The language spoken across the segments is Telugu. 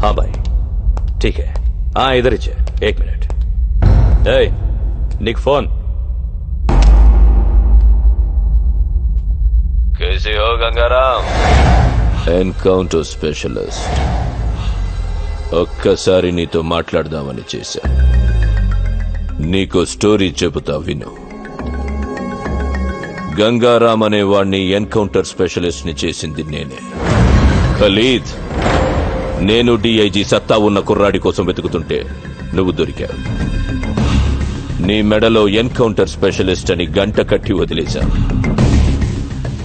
हाँ भाई ठीक है हाँ इधर ही 1 मिनट निक फोन कैसे हो गंगाराम ఎన్కౌంటర్ స్పెషలిస్ట్ ఒక్కసారి నీతో మాట్లాడదామని చేశా నీకో స్టోరీ చెబుతా విను గంగారాం అనే వాణ్ణి ఎన్కౌంటర్ స్పెషలిస్ట్ ని చేసింది నేనే ఖలీద్ నేను డిఐజీ సత్తా ఉన్న కుర్రాడి కోసం వెతుకుతుంటే నువ్వు దొరికావు నీ మెడలో ఎన్కౌంటర్ స్పెషలిస్ట్ అని గంట కట్టి వదిలేశా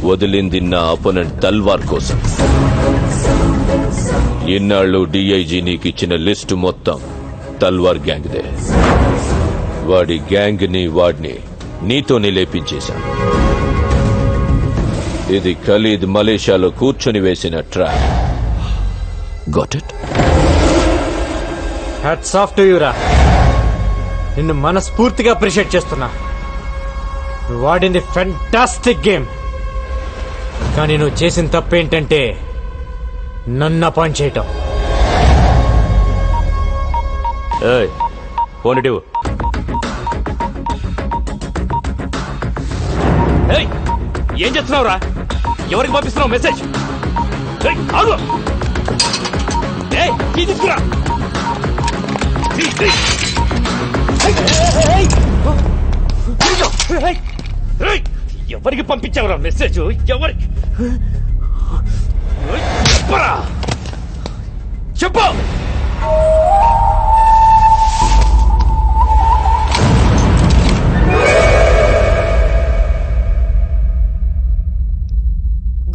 వదిలింది నా అపోనెంట్ తల్వార్ కోసం ఇన్నాళ్ళు డిఐజీ నీకిచ్చిన లిస్టు మొత్తం తల్వార్ గ్యాంగ్దే వాడి గ్యాంగ్ ని వాడిని నీతోనే లేపించేశా ఇది ఖలీద్ మలేషియాలో కూర్చొని వేసిన trap got it hats off to you రా నిన్ను మనస్ఫూర్తిగా అప్రిషియేట్ చేస్తున్నా నువ్వు వాడింది ఫెంటాస్టిక్ గేమ్ కానీ నువ్వు చేసిన తప్పేంటంటే నన్ను అపాయింట్ చేయటం ఫోన్ ఇటు ఏం చేస్తున్నావురా ఎవరికి పంపిస్తున్నావు మెసేజ్ తీసుకురా ఎవరికి పంపించావురా మెసేజ్ ఎవరికి చెప్పరా చెప్పు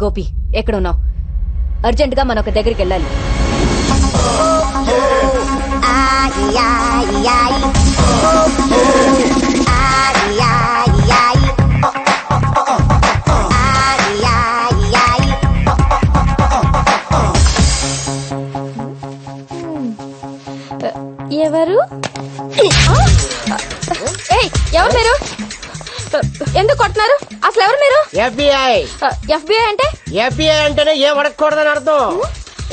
గోపి ఎక్కడున్నావు అర్జెంట్ గా మనం ఒక దగ్గరికి వెళ్ళాలి ఎవరు ఎవరు మీరు ఎందుకు కొట్టినారు అసలు ఎవరు మీరు ఎఫ్బిఐ ఎఫ్బిఐ అంటే ఎఫ్బిఐ అంటేనే ఏం అడగకూడదని అర్థం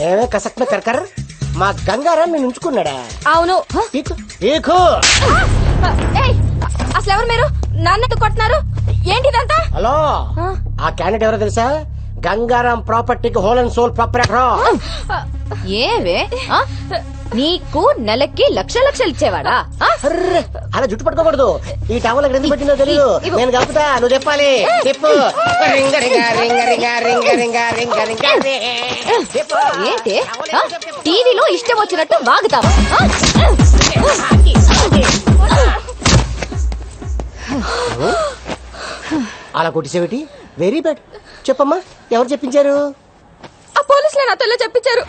ఏమే కసక్న కరకర్ మా గంగారాం నేను ఉంచుకున్నాడా అవును పీకు పీకు అసలు ఎవరు మీరు నన్ను కొట్టినారు ఏంటిదంతా హలో ఆ క్యాండిడేట్ ఎవరో తెలుసా గంగారాం ప్రాపర్టీకి హోల్ అండ్ సోల్ ప్రాపరేటర్ ఏవే నీకు నెలకి లక్షలు ఇచ్చేవాడా అలా జుట్టు పట్టుకోకూడదు ఈ టవల్ ఎక్కడ ఎందుకు పెట్టిందో తెలియదు నేను కలుపుతా నువ్వు చెప్పాలి చెప్పు రింగ రింగ రింగ రింగ రింగ రింగ రింగ రింగ ఏంటి టీవీలో ఇష్టం వచ్చినట్టు వాగుతావా అలా కొట్టిసేవిటి వెరీ బ్యాడ్ చెప్పమ్మా ఎవరు చెప్పించారు ఆ పోలీసులే నాతో చెప్పించారు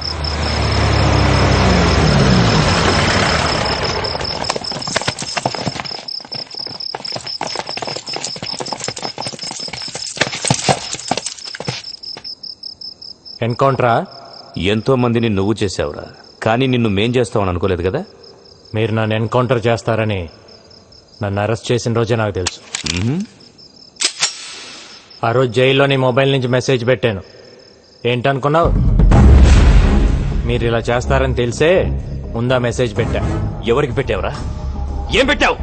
ఎన్కౌంటరా ఎంతో మందిని నువ్వు చేసావురా కానీ నిన్ను మేం చేస్తావని అనుకోలేదు కదా మీరు నన్ను ఎన్కౌంటర్ చేస్తారని నన్ను అరెస్ట్ చేసిన రోజే నాకు తెలుసు ఆ రోజు జైల్లో నీ మొబైల్ నుంచి మెసేజ్ పెట్టాను ఏంటనుకున్నావు మీరు ఇలా చేస్తారని తెలిసే ముందా మెసేజ్ పెట్టా ఎవరికి పెట్టావురా ఏం పెట్టావు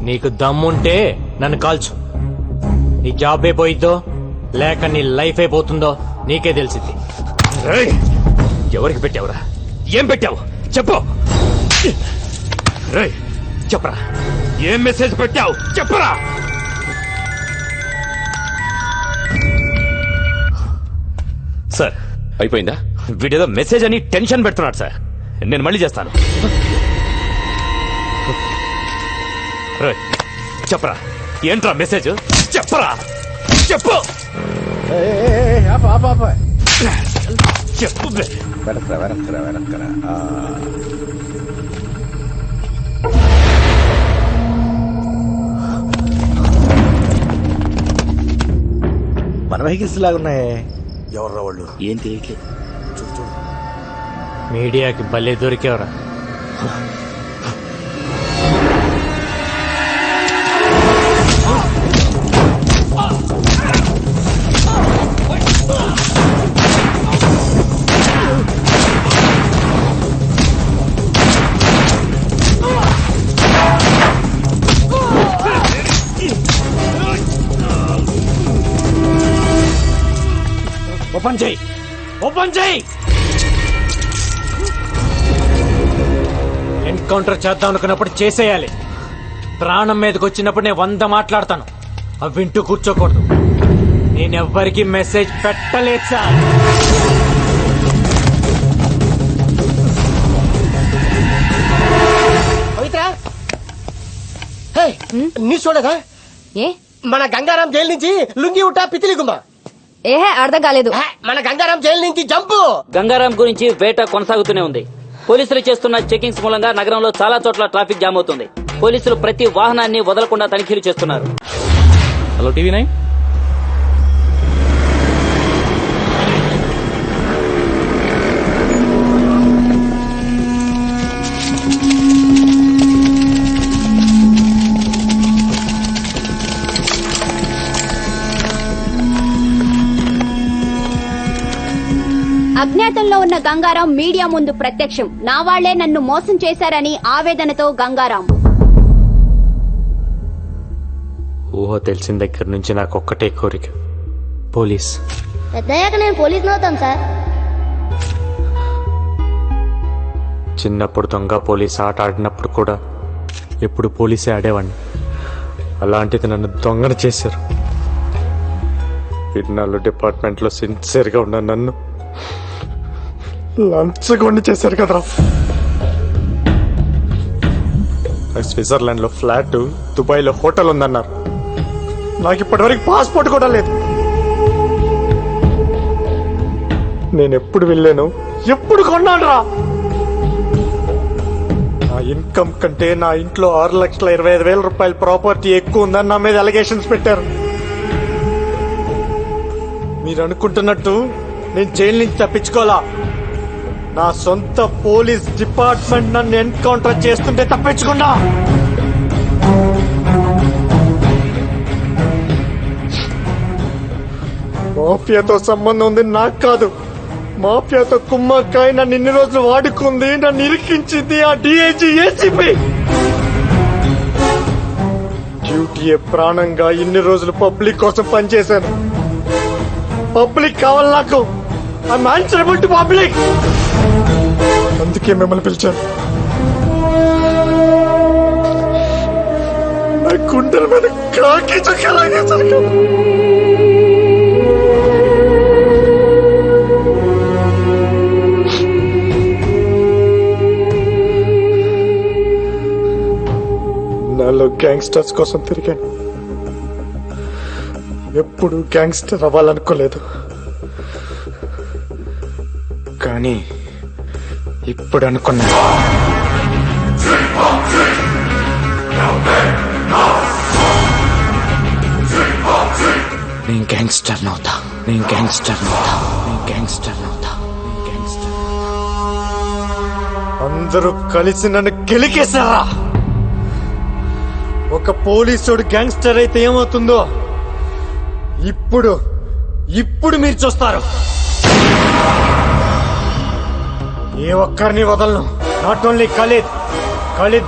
నీకు దమ్ముంటే నన్ను కాల్చు నీ జాబ్ అయిపోయిద్దో లేక నీ లైఫ్ అయిపోతుందో నీకే తెలిసింది ఎవరికి పెట్టావురా ఏం పెట్టావు చెప్పు చెప్పరా ఏం మెసేజ్ పెట్టావు చెప్పరా సార్ అయిపోయిందా వీడేదో మెసేజ్ అని టెన్షన్ పెడుతున్నాడు సార్ నేను మళ్ళీ చేస్తాను చెప్పరా ఏంట్రా మెసేజ్ చెప్పరా చెప్పు చెప్పు మన వెహికల్స్ లాగున్నాయే ఎవర్రా వాళ్ళు ఏం తెలియట్లేదు మీడియాకి భలే దొరికేవరా ఓపెన్ చేయి, ఓపెన్ చేయి. ఎన్కౌంటర్ చేద్దాం అనుకున్నప్పుడు చేసేయాలి. ప్రాణం మీదకి వచ్చినప్పుడు నేను 100 మాట్లాడతాను, అవి వింటూ కూర్చోకూడదు. నేనెవ్వరికి మెసేజ్ పెట్టలేదు సార్. పవిత్ర, హే, న్యూస్ చూడదా? ఏ మన గంగారాం జైలు నుంచి లుంగి ఉట్టా పితిలి గుమ్మ. ఏహే అర్థం కాలేదు. మన గంగారాం జైలు నుంచి జంపు. గంగారాం గురించి వేట కొనసాగుతూనే ఉంది. పోలీసులు చేస్తున్న చెకింగ్స్ మూలంగా నగరంలో చాలా చోట్ల ట్రాఫిక్ జామ్ అవుతుంది. పోలీసులు ప్రతి వాహనాన్ని వదలకుండా తనిఖీలు చేస్తున్నారు. Hello TV 9. అజ్ఞాతంలో ఉన్న గంగారాం మీడియా ముందు ప్రత్యక్షం. నా వాళ్లే నన్ను మోసం చేశారని ఆవేదనతో గంగారాం. ఊహ తెలిసిన దగ్గర నుంచి నాకు ఒక్కటే కోరిక, పోలీస్. పెద్దయ్యాక నేను పోలీస్ అవుతాను సార్. చిన్నప్పుడు దొంగ పోలీస్ ఆట ఆడినప్పుడు కూడా ఎప్పుడు పోలీసే ఆడేవాడిని. అలాంటిది నన్ను దొంగను చేశారు. ఇన్నాళ్ళు డిపార్ట్మెంట్లో సిన్సియర్గా ఉన్న నన్ను లంచగొండి చేశారు కదరా. స్విట్జర్లాండ్ లో ఫ్లాట్, దుబాయ్ లో హోటల్ ఉందన్నారు. నాకు ఇప్పటివరకు పాస్పోర్ట్ కూడా లేదు. నేను ఎప్పుడు వెళ్ళాను, ఎప్పుడు కొన్నాను? నా ఇన్కమ్ కంటే నా ఇంట్లో 6,25,000 రూపాయల ప్రాపర్టీ ఎక్కువ ఉందని నా మీద అలిగేషన్స్ పెట్టారు. మీరు అనుకుంటున్నట్టు నేను జైలు నుంచి తప్పించుకోవాలా? నా సొంత పోలీస్ డిపార్ట్మెంట్ నన్ను ఎన్కౌంటర్ చేస్తుంటే తప్పించుకున్నా. మాఫియాతో సంబంధం ఉంది నాకు కాదు. మాఫియాతో కుమ్మక్కాయ నన్ను ఇన్ని రోజులు వాడుకుంది, నన్ను ఇరికించింది ఆ డిఐజీ ఏసీపీ. డ్యూటీయే ప్రాణంగా ఇన్ని రోజులు పబ్లిక్ కోసం పనిచేశాను. పబ్లిక్ కావాలి నాకు. I'm answerable to public. అందుకే మిమ్మల్ని పిలిచాను. నా గుండెల మీద కాకి చుక్కలాగేశారు. నాలో గ్యాంగ్స్టర్స్ కోసం తిరిగాను. ఎప్పుడు గ్యాంగ్స్టర్ అవ్వాలనుకోలేదు. కానీ ఇప్పుడు అనుకున్నా. నేను గ్యాంగ్స్టర్ నవుతా, నేను గ్యాంగ్స్టర్ నవుతా, నేను గ్యాంగ్స్టర్ నవుతా, నేను గ్యాంగ్స్టర్. అందరూ కలిసి నన్ను గెలికేశారా? ఒక పోలీసుడు గ్యాంగ్స్టర్ అయితే ఏమవుతుందో ఇప్పుడు ఇప్పుడు మీరు చూస్తారు. ఏ ఒక్కరిని వదలను. నాట్ ఓన్లీ ఖలీద్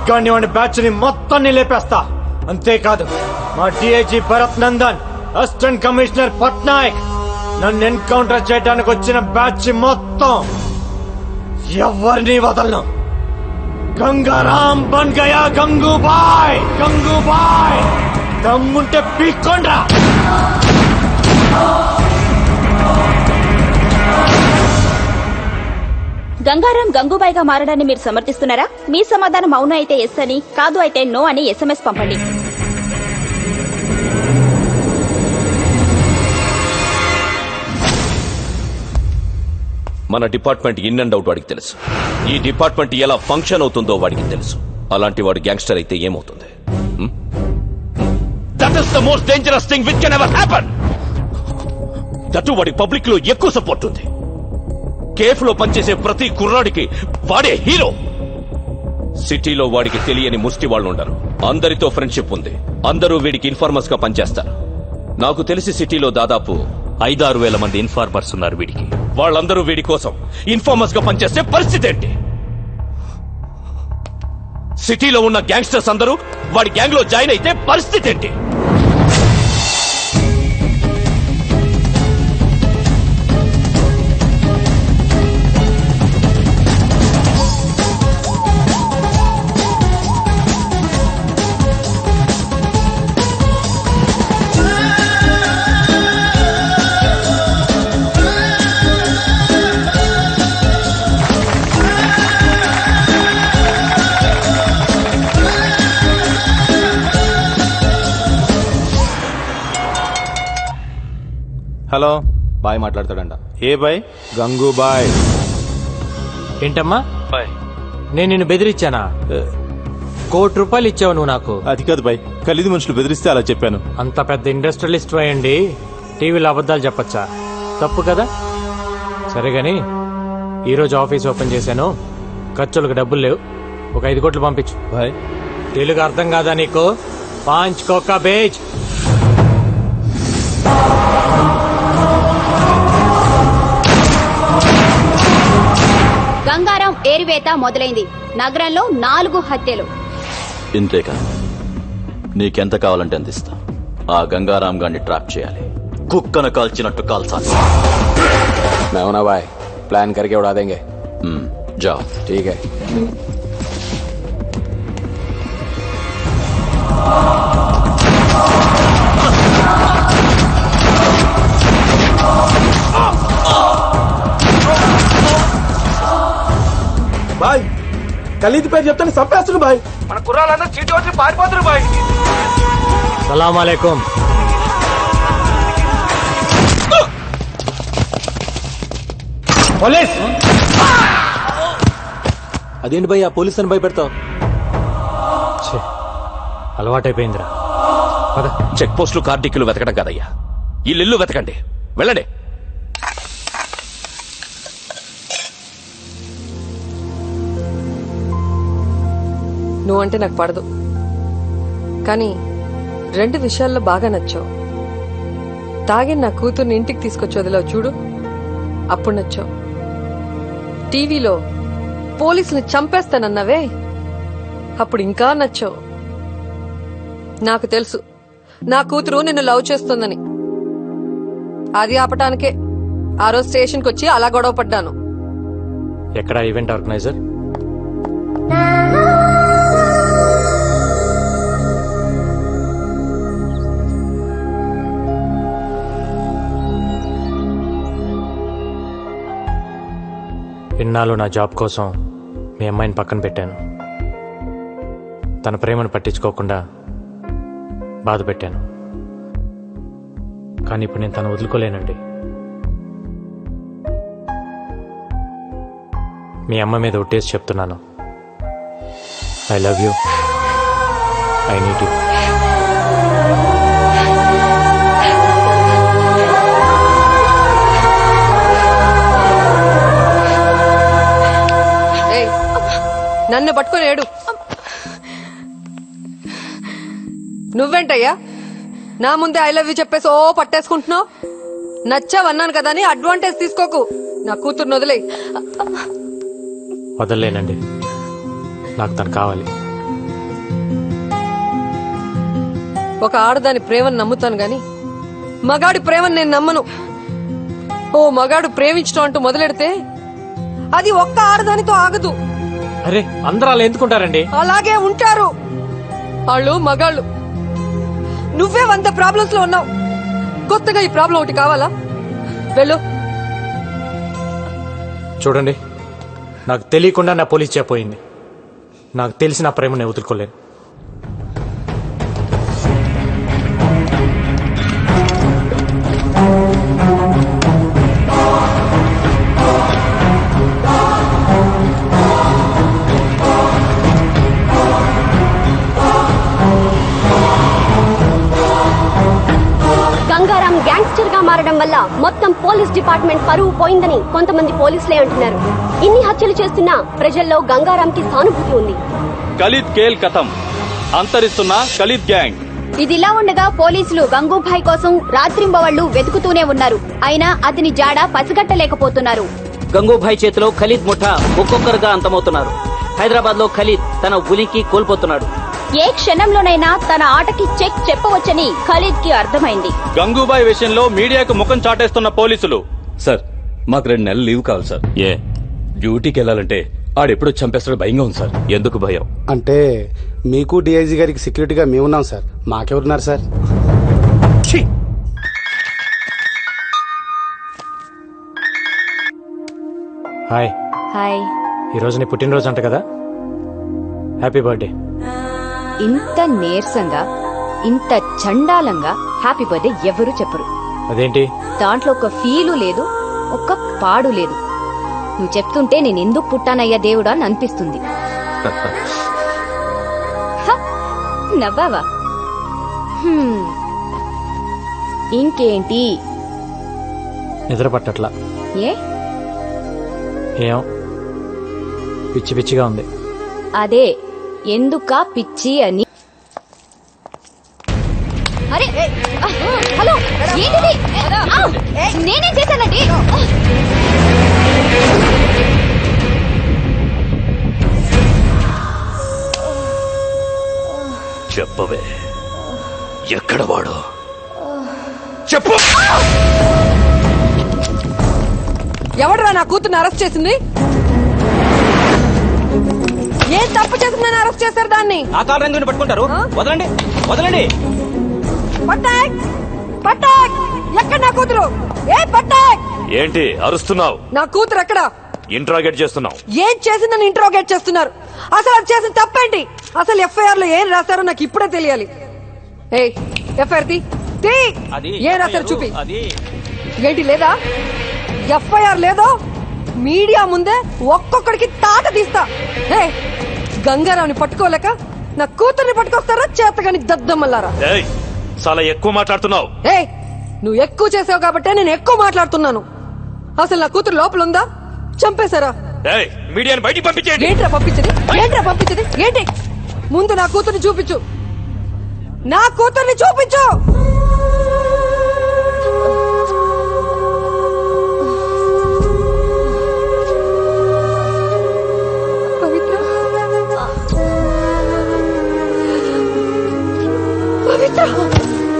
గాని వాడి బ్యాచ్ ని మొత్తాన్ని లేపేస్తా. అంతేకాదు మా DIG Bharat Nandan, assistant commissioner Patnaik, నన్ను ఎన్కౌంటర్ చేయడానికి వచ్చిన బ్యాచ్ మొత్తం ఎవరిని వదలను. గంగారాం బన్ గయా గంగూబాయ్. గంగూబాయ్ దమ్ముంటే పీక్కోండ్రా. గంగారాం గంగూబాయిగా మారడాన్ని మీరు సమర్థిస్తున్నారా? మీ సమాధానం అవును అయితే ఎస్ అని, కాదు అయితే నో అని SMS పంపండి. మన డిపార్ట్మెంట్ ఇన్ అండ్ అవుట్ వాడికి తెలుసు. ఈ డిపార్ట్మెంట్ ఎలా ఫంక్షన్ అవుతుందో వాడికి తెలుసు. అలాంటి వాడు గ్యాంగ్స్టర్ అయితే ఏమవుతుంది? That is the most dangerous thing which can ever happen. That వాడి పబ్లిక్ లో ఎక్కువ సపోర్ట్ ఉంది. కేఫ్ లో పనిచేసే ప్రతి కుర్రాడికి వాడే హీరో. సిటీలో వాడికి తెలియని ముష్టి వాళ్ళు ఉండరు. అందరితో ఫ్రెండ్షిప్ ఉంది. అందరూ వీడికి ఇన్ఫార్మర్స్ గా పనిచేస్తారు. నాకు తెలిసి సిటీలో దాదాపు 5-6 వేల మంది ఇన్ఫార్మర్స్ ఉన్నారు వీడికి. వాళ్ళందరూ వీడి కోసం ఇన్ఫార్మర్స్ గా పనిచేస్తే పరిస్థితి ఏంటి? సిటీలో ఉన్న గ్యాంగ్స్టర్స్ అందరూ వాడి గ్యాంగ్ లో జాయిన్ అయితే పరిస్థితి ఏంటి? హలో బాయ్ మాట్లాడతాడంట. ఏ బాయ్? గంగూబాయ్. ఏంటమ్మా బాయ్. నేను నిన్ను బెదిరించానా? ₹1,00,00,000 ఇచ్చావు నువ్వు నాకు. అది కాదు బాయ్, ఖలీద్ మనుషులు బెదిరిస్తే అలా చెప్పాను. అంత పెద్ద ఇండస్ట్రియలిస్ట్ అయ్యండి టీవీలో అబద్ధాలు చెప్పచ్చా? తప్పు కదా. సరే గాని ఈరోజు ఆఫీస్ ఓపెన్ చేశాను, ఖర్చులకు డబ్బులు లేవు, ఒక 5 కోట్లు పంపించు. బాయ్. తెలుగు అర్థం కాదా నీకు? 5 కోకా బేజ్. గంగారాం ఏరివేత మొదలైంది. నగరంలో 4 హత్యలు. ఇంతేకా, నీకెంత కావాలంటే అంత ఇస్తా. ఆ గంగారాం గారిని ట్రాప్ చేయాలి, కుక్కను కాల్చినట్టు కాల్చాలి. मैं हूं ना भाई, प्लान करके उड़ा देंगे. जाओ. ठीक है. బాయ్ ఖలీద్ పేరు చెప్తాను చంపేస్తున్నారు బాయ్. మన కుర్రాళ్ళందరూ చీటి వచ్చి పారిపోతున్నారు బాయ్. సలాం అలైకుం. పోలీస్. అదేంటి బాయ్ ఆ పోలీస్ అని భయపెడతావు? ఛే, అలవాటైపోయిందిరా. పద. చెక్ పోస్టులు కార్డిక్యులు వెతకడం కదయ్యా, ఇల్లు వెతకండి. వెళ్ళండి. నువ్వంటే నాకు పడదు, కానీ 2 విషయాల్లో బాగా నచ్చావు. తాగి నా కూతుర్ని ఇంటికి తీసుకొచ్చి వదిలావు చూడు, అప్పుడు నచ్చావు. టీవీలో పోలీసుని చంపేస్తానన్నావే, అప్పుడు ఇంకా నచ్చావు. నాకు తెలుసు నా కూతురు నిన్ను లవ్ చేస్తుందని. అది ఆపటానికే ఆ రోజు స్టేషన్కి వచ్చి అలా గొడవ పడ్డాను. ఎక్కడ ఈవెంట్ ఆర్గనైజర్? ఇన్నాళ్ళు నా జాబ్ కోసం మీ అమ్మాయిని పక్కన పెట్టాను, తన ప్రేమను పట్టించుకోకుండా బాధ పెట్టాను. కానీ ఇప్పుడు నేను తను వదులుకోలేనండి. మీ అమ్మ మీద ఒట్టేసి చెప్తున్నాను, I love you, I need you. నన్ను పట్టుకొని ఏడు. నువ్వేంటయ్యా నా ముందే ఐ లవ్ యూ చెప్పేసి ఓ పట్టేసుకుంటున్నావు? నచ్చావన్నాను కదా అని అడ్వాంటేజ్ తీసుకోకు. నా కూతుర్ని వదిలే. వదలలేనండి, నాకు తను కావాలి. ఒక ఆడదాని ప్రేమను నమ్ముతాను గాని మగాడి ప్రేమను నేను నమ్మను. ఓ మగాడు ప్రేమించడం అంటూ మొదలెడితే అది ఒక్క ఆడదానితో ఆగదు. అరే, అందరూ అలా ఎందుకుంటారండి? అలాగే ఉంటారు వాళ్ళు మగాళ్ళు. నువ్వే 100 ప్రాబ్లమ్స్ లో ఉన్నావు, కొత్తగా ఈ ప్రాబ్లం ఒకటి కావాలా? వెళ్ళు. చూడండి, నాకు తెలియకుండా నా పోలీస్ చెప్పోయింది. నాకు తెలిసి నా ప్రేమను వదులుకోలేను. గంగారాం గ్యాంగ్స్టర్ గా మారడం వల్ల మొత్తం పోలీస్ డిపార్ట్మెంట్ పరువు పోయిందని కొంతమంది పోలీసులే అంటున్నారు. ఇన్ని హత్యలు చేస్తున్నా ప్రజల్లో గంగారాంకి సానుభూతి ఉంది. ఖలీద్ కేల్ కథం, అంతరిస్తున్న ఖలీద్ గ్యాంగ్. ఇదిలా ఉండగా పోలీసులు గంగూభాయ్ కోసం రాత్రింబవళ్లు వెతుకుతూనే ఉన్నారు. అయినా అతని జాడ పసిగట్టలేకపోతున్నారు. గంగూభాయ్ చేతిలో ఖలీద్ ముఠా ఒక్కొక్కరుగా అంతమవుతున్నారు. హైదరాబాద్ లో ఖలీద్ తన ఉనికి కోల్పోతున్నాడు. ఏ క్షణంలోనైనా తన ఆటకి చెక్ చెప్పవచ్చని ఖలీద్ కి అర్థమైంది. గంగూబాయ్ విషయంలో మీడియాకు ముఖం చాటేస్తున్న పోలీసులు. సార్, మాకు 2 నెలలు లీవ్ కావాలి సార్. ఏ డ్యూటీకి వెళ్ళాలంటే ఆడెప్పుడో చంపేస్తాడో భయంగా ఉంది సార్. ఎందుకు భయం? అంటే మీకు డిఐజీ గారికి సెక్యూరిటీగా మేమున్నాం సార్, మాకెవరున్నారు సార్? హాయ్. హాయ్. ఈరోజు నీ పుట్టినరోజు అంట కదా, హ్యాపీ బర్త్డే. ఇంత నీరసంగా ఇంత చండాలంగా హ్యాపీ బర్త్డే ఎవరు చెప్పరు. అదేంటి? దాంట్లో ఒక ఫీలు లేదు, ఒక్క పాడు లేదు. నువ్వు చెప్తుంటే నేను ఎందుకు పుట్టానయ్యా దేవుడా అని అనిపిస్తుంది. హ, నవ్వావా? ఇంకేంటి? నిద్ర పట్టట్లా. ఏ? ఏం పిచ్చి పిచ్చిగా ఉంది. అదే ఎందుకా పిచ్చి అని. అరే హలో, ఏంటిది? నేనేం చేశానండి? చెప్పవే, ఎక్కడ వాడు? చెప్పు. ఎవడరా నా కూతుర్ని అరెస్ట్ చేసింది? ఏం తప్పు చేసిందని అరెస్ట్ చేశారు దాన్ని? ఆ కాలు రంగుని పట్టుకుంటారు. వదలండి, వదలండి. పట్టాక్ పట్టాక్, ఎక్కడ నా కూతురు? ఏ పట్టాక్, ఏంటి అరుస్తున్నావు? నా కూతురు ఎక్కడ? ఇంట్రాగేట్ చేస్తున్నావు. ఏం చేసిందని ఇంట్రోగేట్ చేస్తున్నారు? అసలు అది చేసిన తప్పేంటి? అసలు ఎఫ్ఐఆర్ లో ఏం రాశారో నాకు ఇప్పుడే తెలియాలి. ఏ ఎఫ్ఐఆర్ తీ. ఏం రాశారు చూపి. ఏంటి లేదా? ఎఫ్ఐఆర్ లేదో మీడియా ముందే ఒక్కొక్కడికి తాట తీస్తా. ఏ గంగారావుని పట్టుకోలేక నా కూతుర్ని పట్టుకొస్తారా చేతగాని దద్దమ్మల్లారా? చాలా ఎక్కువ మాట్లాడుతున్నావు. ఏ నువ్వు ఎక్కువ చేసావు కాబట్టే నేను ఎక్కువ మాట్లాడుతున్నాను. అసలు నా కూతురు లోపల ఉందా? చంపేశారా? మీడియాని బయటికి పంపించేయండి. ఏంట్రా పంపించది? ఏంట్రా పంపించది? ఏంటి? ముందు నా కూతుర్ని చూపించు, నా కూతుర్ని చూపించు. పవిత్ర,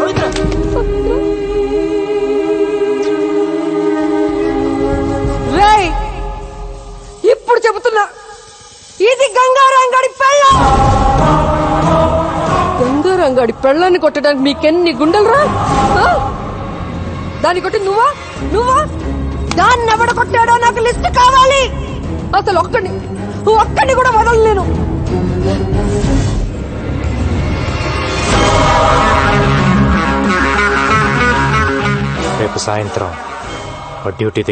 పవిత్ర, రేయ్, ఇప్పుడు చెబుతున్నా, ఇది గంగారంగడి పెళ్ళం. గంగారంగడి పెళ్ళాన్ని కొట్టడానికి మీకెన్ని గుండెలరా? దాన్ని కొట్టి నువ్వా దాన్ని ఎవడ కొట్టాడో నాకు లిస్ట్ కావాలి. అసలు ఒక్కడిని కూడా వదలలేను. రేపు సాయంత్రం డ్యూటీ